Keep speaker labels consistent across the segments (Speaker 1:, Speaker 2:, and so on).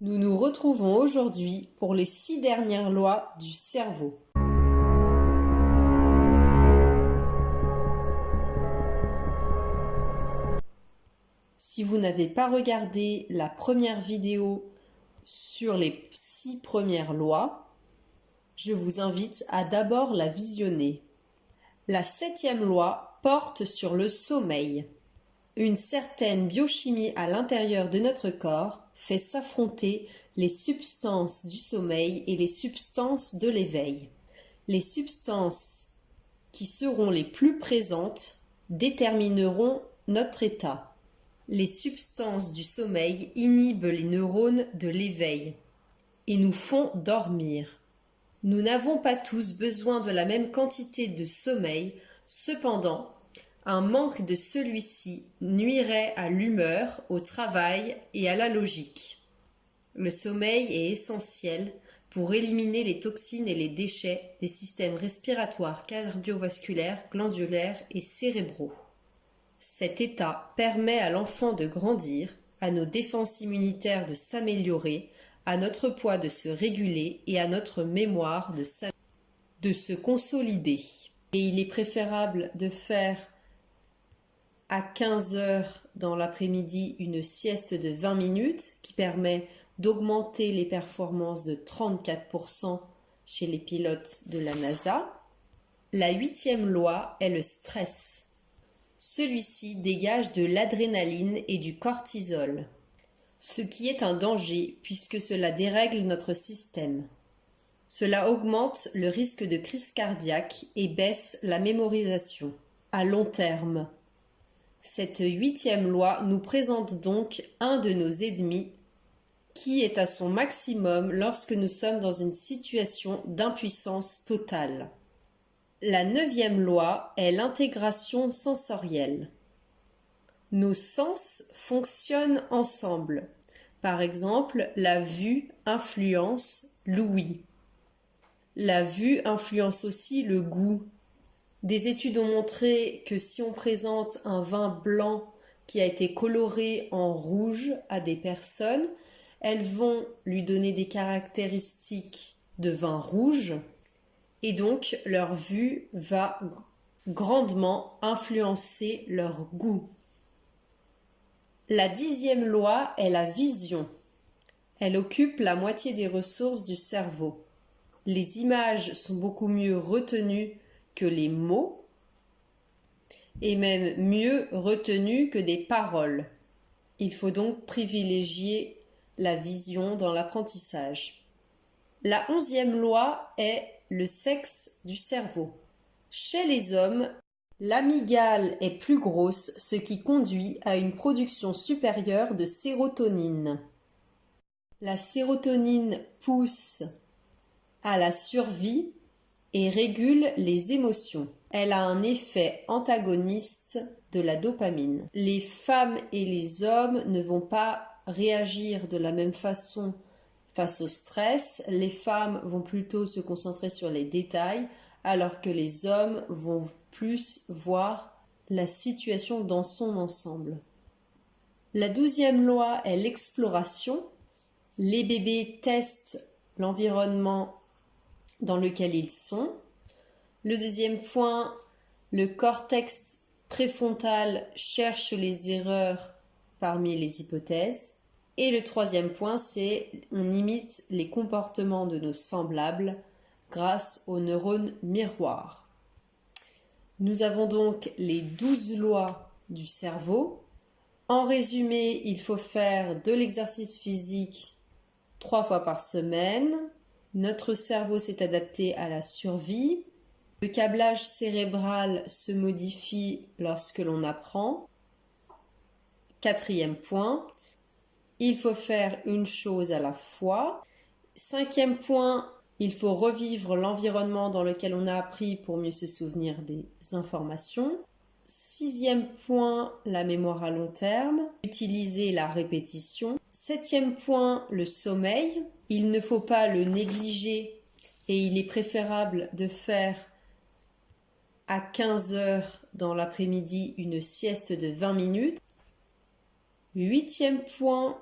Speaker 1: Nous nous retrouvons aujourd'hui pour les 6 dernières lois du cerveau. Si vous n'avez pas regardé la première vidéo sur les 6 premières lois, je vous invite à d'abord la visionner. La 7e loi porte sur le sommeil. Une certaine biochimie à l'intérieur de notre corps fait s'affronter les substances du sommeil et les substances de l'éveil. Les substances qui seront les plus présentes détermineront notre état. Les substances du sommeil inhibent les neurones de l'éveil et nous font dormir. Nous n'avons pas tous besoin de la même quantité de sommeil, cependant, un manque de celui-ci nuirait à l'humeur, au travail et à la logique. Le sommeil est essentiel pour éliminer les toxines et les déchets des systèmes respiratoires, cardiovasculaires, glandulaires et cérébraux. Cet état permet à l'enfant de grandir, à nos défenses immunitaires de s'améliorer, à notre poids de se réguler et à notre mémoire de se consolider. Et il est préférable de faire à 15 heures dans l'après-midi une sieste de 20 minutes qui permet d'augmenter les performances de 34% chez les pilotes de la NASA. La 8e loi est le stress. Celui-ci dégage de l'adrénaline et du cortisol, ce qui est un danger puisque cela dérègle notre système. Cela augmente le risque de crise cardiaque et baisse la mémorisation. À long terme, cette 8e loi nous présente donc un de nos ennemis qui est à son maximum lorsque nous sommes dans une situation d'impuissance totale. La 9e loi est l'intégration sensorielle. Nos sens fonctionnent ensemble. Par exemple, la vue influence l'ouïe. La vue influence aussi le goût. Des études ont montré que si on présente un vin blanc qui a été coloré en rouge à des personnes, elles vont lui donner des caractéristiques de vin rouge et donc leur vue va grandement influencer leur goût. La 10e loi est la vision. Elle occupe la moitié des ressources du cerveau. Les images sont beaucoup mieux retenues que les mots et même mieux retenues que des paroles. Il faut donc privilégier la vision dans l'apprentissage. La 11e loi est le sexe du cerveau. Chez les hommes, l'amygdale est plus grosse, ce qui conduit à une production supérieure de sérotonine. La sérotonine pousse à la survie et régule les émotions. Elle a un effet antagoniste de la dopamine. Les femmes et les hommes ne vont pas réagir de la même façon face au stress. Les femmes vont plutôt se concentrer sur les détails, alors que les hommes vont plus voir la situation dans son ensemble. La 12e loi est l'exploration. Les bébés testent l'environnement dans lequel ils sont. Le deuxième point, le cortex préfrontal cherche les erreurs parmi les hypothèses. Et le troisième point, c'est on imite les comportements de nos semblables grâce aux neurones miroirs. Nous avons donc les 12 lois du cerveau. En résumé, il faut faire de l'exercice physique 3 fois par semaine. Notre cerveau s'est adapté à la survie. Le câblage cérébral se modifie lorsque l'on apprend. 4e point, il faut faire une chose à la fois. 5e point, il faut revivre l'environnement dans lequel on a appris pour mieux se souvenir des informations. 6e point, la mémoire à long terme, utiliser la répétition. 7e point, le sommeil. Il ne faut pas le négliger et il est préférable de faire à 15 heures dans l'après-midi une sieste de 20 minutes. 8e point,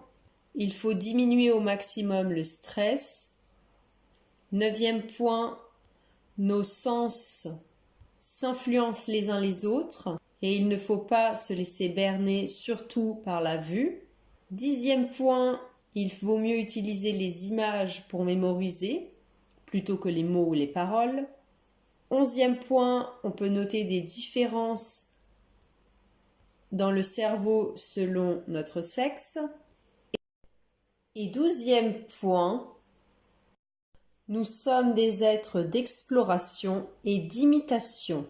Speaker 1: il faut diminuer au maximum le stress. 9e point, nos sens s'influencent les uns les autres et il ne faut pas se laisser berner, surtout par la vue. 10e point, il vaut mieux utiliser les images pour mémoriser plutôt que les mots ou les paroles. 11e point, on peut noter des différences dans le cerveau selon notre sexe. Et 12e point, nous sommes des êtres d'exploration et d'imitation.